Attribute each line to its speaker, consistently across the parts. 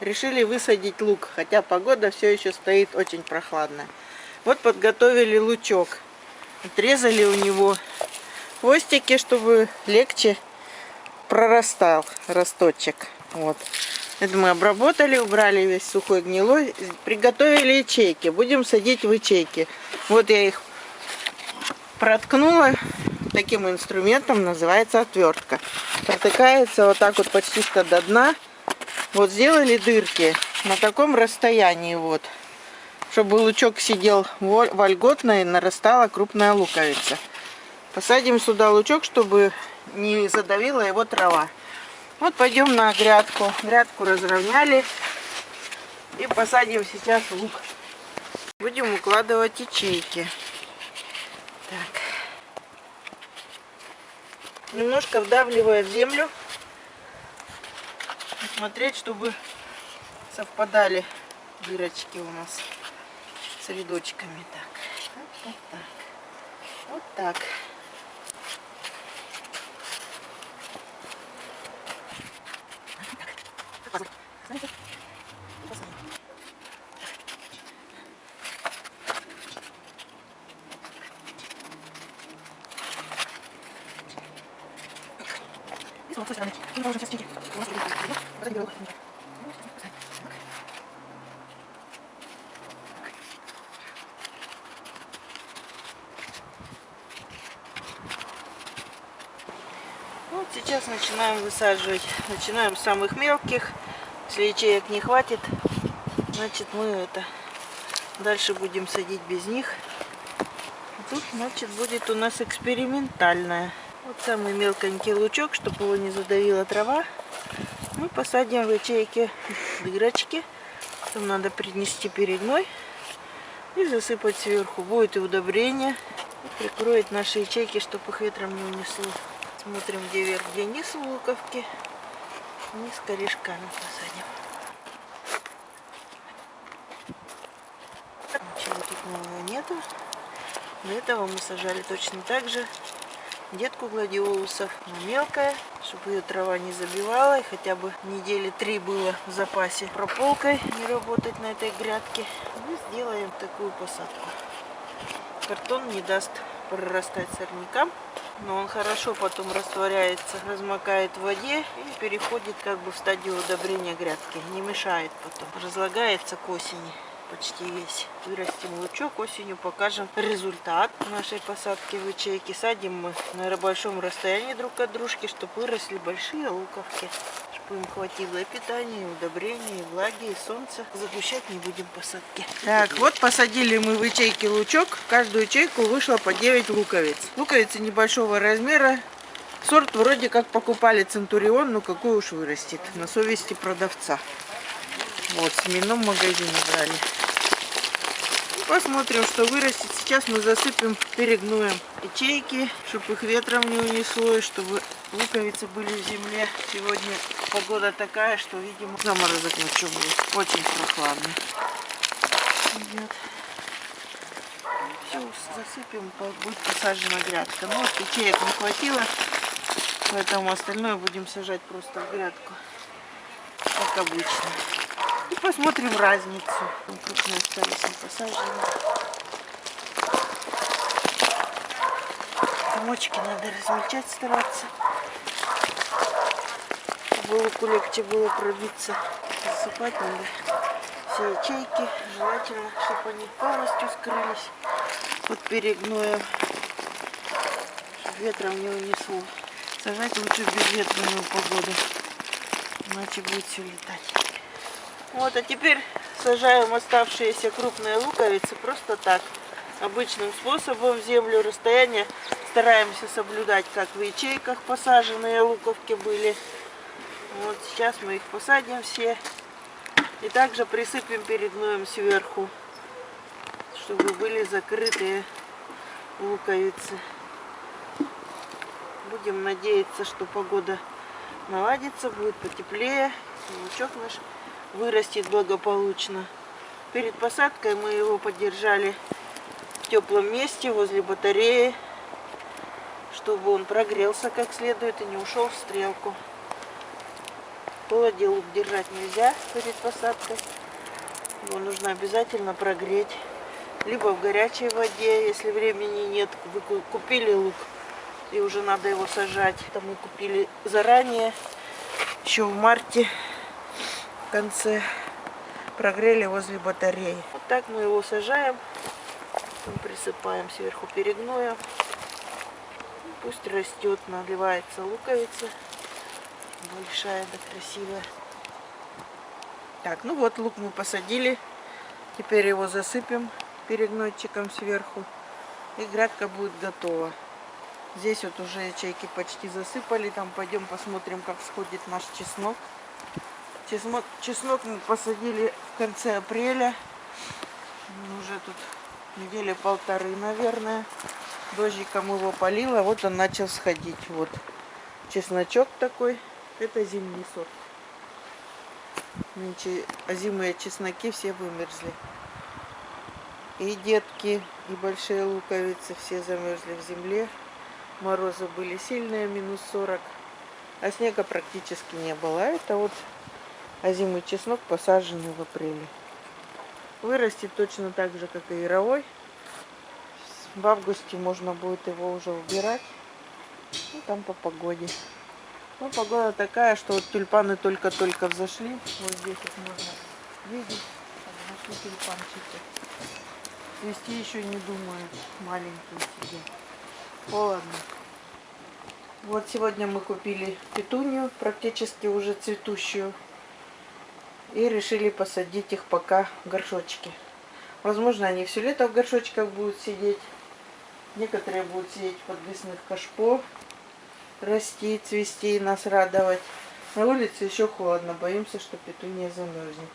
Speaker 1: решили высадить лук, хотя погода все еще стоит очень прохладная. Вот подготовили лучок. Отрезали у него хвостики, чтобы легче прорастал росточек. Вот. Это мы обработали, убрали весь сухой гнилой, приготовили ячейки. Будем садить в ячейки. Вот я их проткнула таким инструментом, называется отвертка. Протыкается вот так вот почти что до дна. Вот сделали дырки на таком расстоянии, вот, чтобы лучок сидел вольготно и нарастала крупная луковица. Посадим сюда лучок, чтобы не задавила его трава. Вот пойдем на грядку. Грядку разровняли и посадим сейчас лук. Будем укладывать ячейки. Так. Немножко вдавливая в землю. Смотреть, чтобы совпадали дырочки у нас с рядочками. Так. Вот так. Вот сейчас начинаем высаживать. Начинаем с самых мелких. Если ячеек не хватит, значит мы дальше будем садить без них. Тут, значит, будет у нас экспериментальная. Вот самый мелконький лучок, чтобы его не задавила трава. Мы посадим в ячейки дырочки. Там надо принести перегной и засыпать сверху. Будет и удобрение. И прикроет наши ячейки, чтобы их ветром не унесло. Смотрим, где вверх, где низ луковки. Низ корешками посадим. Ничего тут нового нету. До этого мы сажали точно так же детку гладиолусов, мелкая, чтобы ее трава не забивала, и хотя бы недели 3 было в запасе прополкой не работать на этой грядке. Мы сделаем такую посадку. Картон не даст прорастать сорнякам, но он хорошо потом растворяется, размокает в воде и переходит как бы в стадию удобрения грядки. Не мешает потом, разлагается к осени. Почти весь. Вырастим лучок, осенью покажем результат нашей посадки в ячейки. Садим мы на большом расстоянии друг от дружки, чтобы выросли большие луковки, чтобы им хватило и питания, и удобрения, и влаги, и солнца. Загущать не будем посадки. Так, вот посадили мы в ячейки лучок. В каждую ячейку вышло по 9 луковиц. Луковицы небольшого размера. Сорт вроде как покупали Центурион, но какой уж вырастет. На совести продавца. Вот, в семенном магазине брали. Посмотрим, что вырастет. Сейчас мы засыпем перегноем ячейки, чтобы их ветром не унесло, и чтобы луковицы были в земле. Сегодня погода такая, что, видимо, заморозок ночью будет. Очень прохладно. Все, засыпем, будет посажена грядка. Но вот ячеек не хватило, поэтому остальное будем сажать просто в грядку, как обычно. И посмотрим разницу. Крупные остались не посажены. Комочки надо размельчать, стараться, чтобы луку легче было пробиться. Засыпать надо все ячейки. Желательно, чтобы они полностью скрылись под перегноем, чтобы ветром не унесло. Сажать лучше в безветренную погоду, иначе будет все летать. Вот, а теперь сажаем оставшиеся крупные луковицы просто так, обычным способом в землю. Расстояние стараемся соблюдать, как в ячейках посаженные луковки были. Вот сейчас мы их посадим все и также присыпем перегноем сверху, чтобы были закрытые луковицы. Будем надеяться, что погода наладится, будет потеплее, и лучок наш вырастет благополучно. Перед посадкой мы его поддержали в теплом месте возле батареи, чтобы он прогрелся как следует и не ушел в стрелку. холоде лук держать нельзя перед посадкой. Его нужно обязательно прогреть. Либо в горячей воде, если времени нет. Вы купили лук и уже надо его сажать. Это мы купили заранее, еще в марте, в конце. Прогрели возле батареи. Вот так мы его сажаем. Присыпаем сверху перегноем. Пусть растет, наливается луковица. Большая, да красивая. Так, ну вот лук мы посадили. Теперь его засыпем перегнойчиком сверху. И грядка будет готова. Здесь вот уже ячейки почти засыпали. Там пойдем посмотрим, как сходит наш чеснок. Чеснок мы посадили в конце апреля. Уже тут недели полторы, наверное. Дождиком его полила. Вот он начал сходить. Вот чесночок такой. Это зимний сорт. Нынче озимые чесноки все вымерзли. И детки, и большие луковицы все замерзли в земле. Морозы были сильные, минус 40. А снега практически не было. А это вот озимый чеснок, посаженный в апреле. Вырастет точно так же, как и яровой. В августе можно будет его уже убирать. Ну, там по погоде. Ну, погода такая, что вот тюльпаны только-только взошли. Вот здесь вот можно видеть. Взошли тюльпанчики. Цвести еще не думают. Маленькие себе. Холодно. Вот сегодня мы купили петунью, практически уже цветущую. И решили посадить их пока в горшочки. Возможно, они все лето в горшочках будут сидеть. Некоторые будут сидеть в подвесных кашпо, расти, цвести и нас радовать. На улице еще холодно, боимся, что петунья замерзнет.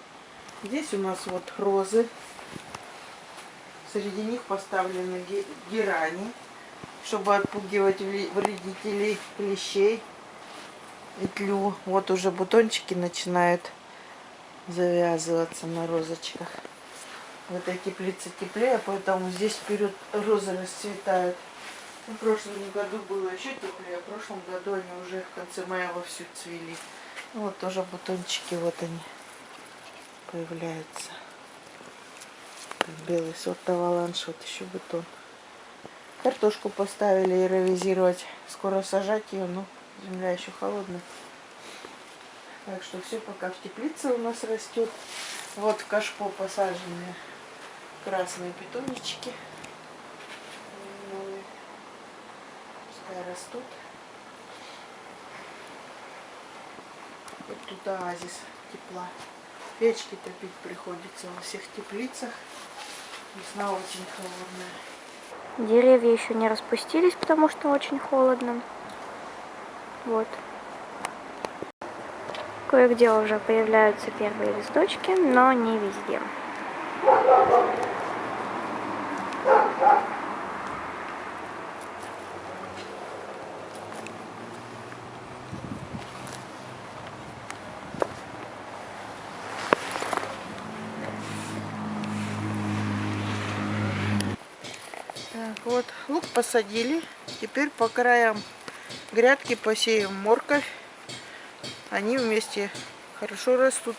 Speaker 1: Здесь у нас вот розы. Среди них поставлены герани, чтобы отпугивать вредителей, клещей и тлю. Вот уже бутончики начинают завязываться на розочках. В этой теплице теплее, поэтому здесь вперед розы расцветают. В прошлом году было еще теплее, в прошлом году они уже в конце мая вовсю цвели. Вот тоже бутончики, вот они появляются. Белый сорт аваланж, вот еще бутон. Картошку поставили аэровизировать. Скоро сажать ее, но земля еще холодная. Так что все пока в теплице у нас растет. Вот в кашпо посаженные красные петунчики. Пускай растут. Вот тут оазис тепла. Печки топить приходится во всех теплицах. Весна очень холодная.
Speaker 2: Деревья еще не распустились, потому что очень холодно. Вот. Кое-где уже появляются первые листочки, но не везде.
Speaker 1: Так, вот лук посадили. Теперь по краям грядки посеем морковь. Они вместе хорошо растут.